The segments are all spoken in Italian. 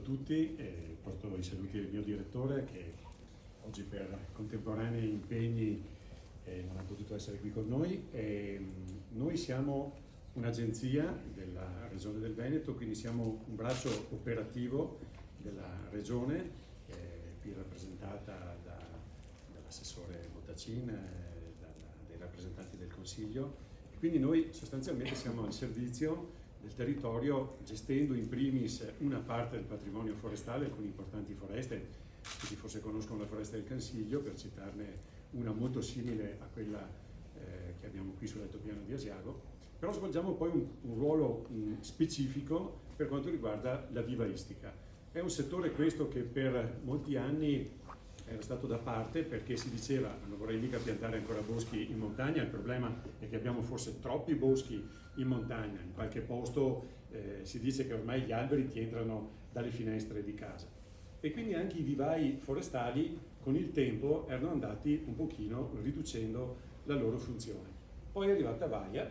tutti, porto i saluti del mio direttore che oggi per contemporanei impegni non ha potuto essere qui con noi. Noi siamo un'agenzia della Regione del Veneto, quindi siamo un braccio operativo della Regione, qui rappresentata dall'assessore Bottacin, dai rappresentanti del Consiglio. Quindi noi sostanzialmente siamo al servizio del territorio, gestendo in primis una parte del patrimonio forestale, alcune importanti foreste. Tutti forse conoscono la foresta del Cansiglio, per citarne una molto simile a quella che abbiamo qui sull'altopiano di Asiago, però svolgiamo poi un ruolo specifico per quanto riguarda la vivaistica. È un settore questo che per molti anni era stato da parte, perché si diceva non vorrei mica piantare ancora boschi in montagna, il problema è che abbiamo forse troppi boschi in montagna, in qualche posto si dice che ormai gli alberi ti entrano dalle finestre di casa, e quindi anche i vivai forestali con il tempo erano andati un pochino riducendo la loro funzione. Poi è arrivata Vaia,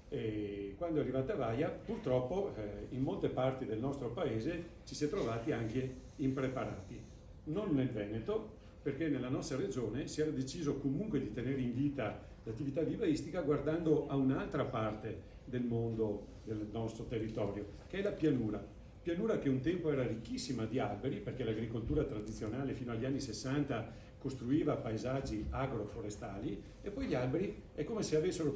e quando è arrivata Vaia purtroppo in molte parti del nostro paese ci si è trovati anche impreparati, non nel Veneto, perché nella nostra regione si era deciso comunque di tenere in vita l'attività vivaistica guardando a un'altra parte del mondo del nostro territorio, che è la pianura. Pianura che un tempo era ricchissima di alberi, perché l'agricoltura tradizionale fino agli anni 60 costruiva paesaggi agroforestali, e poi gli alberi è come se avessero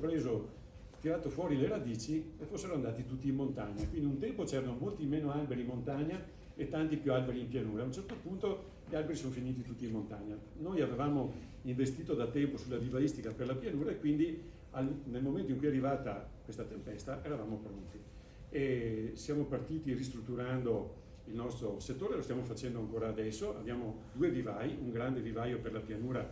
tirato fuori le radici e fossero andati tutti in montagna. Quindi un tempo c'erano molti meno alberi in montagna e tanti più alberi in pianura. A un certo punto gli alberi sono finiti tutti in montagna. Noi avevamo investito da tempo sulla vivaistica per la pianura, e quindi nel momento in cui è arrivata questa tempesta eravamo pronti. E siamo partiti ristrutturando il nostro settore, lo stiamo facendo ancora adesso. Abbiamo due vivai, un grande vivaio per la pianura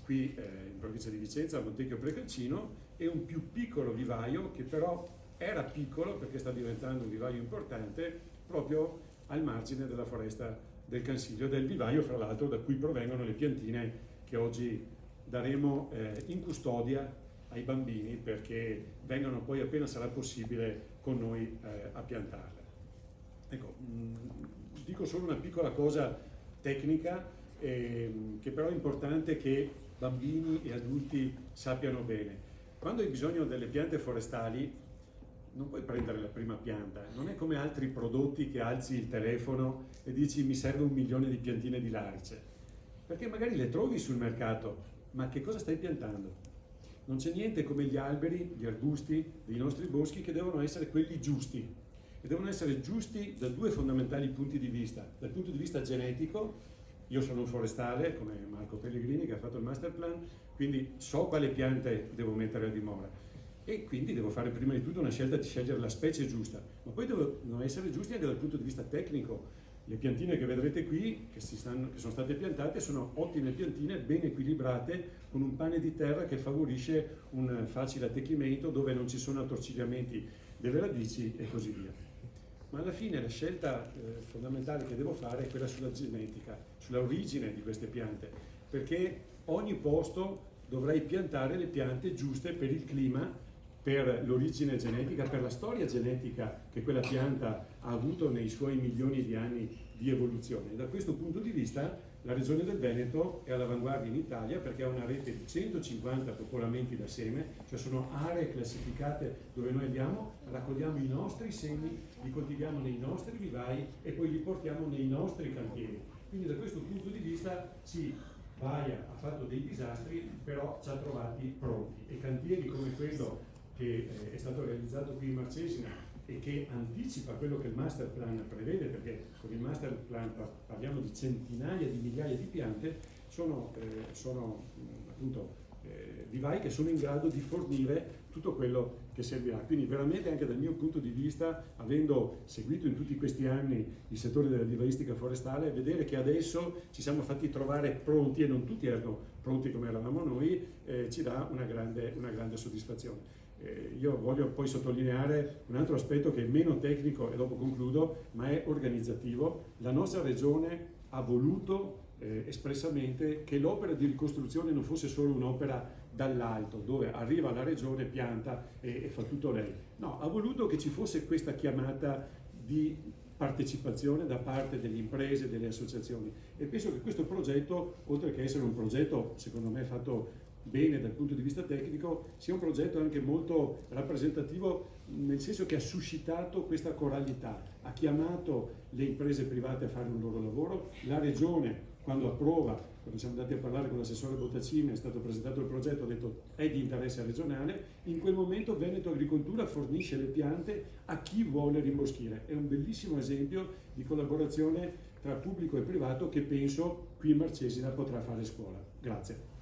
qui in provincia di Vicenza, a Montecchio Precalcino, e un più piccolo vivaio che però era piccolo perché sta diventando un vivaio importante proprio al margine della foresta del Cansiglio, del vivaio fra l'altro da cui provengono le piantine che oggi daremo in custodia ai bambini, perché vengano poi appena sarà possibile con noi a piantarle. Ecco, dico solo una piccola cosa tecnica che però è importante che bambini e adulti sappiano bene. Quando hai bisogno delle piante forestali non puoi prendere la prima pianta, non è come altri prodotti che alzi il telefono e dici mi serve 1 milione di piantine di larice, perché magari le trovi sul mercato, ma che cosa stai piantando? Non c'è niente come gli alberi, gli arbusti dei nostri boschi, che devono essere quelli giusti, e devono essere giusti da due fondamentali punti di vista. Dal punto di vista genetico, io sono un forestale come Marco Pellegrini che ha fatto il master plan, quindi so quale piante devo mettere a dimora, e quindi devo fare prima di tutto una scelta di scegliere la specie giusta, ma poi devono essere giusti anche dal punto di vista tecnico. Le piantine che vedrete qui, che sono state piantate, sono ottime piantine, ben equilibrate, con un pane di terra che favorisce un facile attecchimento, dove non ci sono attorcigliamenti delle radici e così via. Ma alla fine la scelta fondamentale che devo fare è quella sulla genetica, sulla origine di queste piante, perché ogni posto dovrai piantare le piante giuste per il clima, per l'origine genetica, per la storia genetica che quella pianta ha avuto nei suoi milioni di anni di evoluzione. E da questo punto di vista la Regione del Veneto è all'avanguardia in Italia, perché ha una rete di 150 popolamenti da seme, cioè sono aree classificate dove noi raccogliamo i nostri semi, li coltiviamo nei nostri vivai e poi li portiamo nei nostri cantieri. Quindi da questo punto di vista sì, Vaia ha fatto dei disastri, però ci ha trovati pronti, e cantieri come quello che è stato realizzato qui in Marcesina e che anticipa quello che il master plan prevede, perché con il master plan parliamo di centinaia di migliaia di piante, sono appunto vivai che sono in grado di fornire tutto quello che servirà. Quindi veramente, anche dal mio punto di vista, avendo seguito in tutti questi anni il settore della vivaistica forestale, vedere che adesso ci siamo fatti trovare pronti, e non tutti erano pronti come eravamo noi, ci dà una grande soddisfazione. Io voglio poi sottolineare un altro aspetto che è meno tecnico, e dopo concludo, ma è organizzativo. La nostra regione ha voluto espressamente che l'opera di ricostruzione non fosse solo un'opera dall'alto, dove arriva la regione, pianta e fa tutto lei. No, ha voluto che ci fosse questa chiamata di partecipazione da parte delle imprese e delle associazioni, e penso che questo progetto, oltre che essere un progetto secondo me fatto bene dal punto di vista tecnico, sia un progetto anche molto rappresentativo, nel senso che ha suscitato questa coralità, ha chiamato le imprese private a fare un loro lavoro, la regione quando approva, quando siamo andati a parlare con l'assessore Bottacini, è stato presentato il progetto, ha detto è di interesse regionale, in quel momento Veneto Agricoltura fornisce le piante a chi vuole rimboschire. È un bellissimo esempio di collaborazione tra pubblico e privato che penso qui in Marcesina potrà fare scuola. Grazie.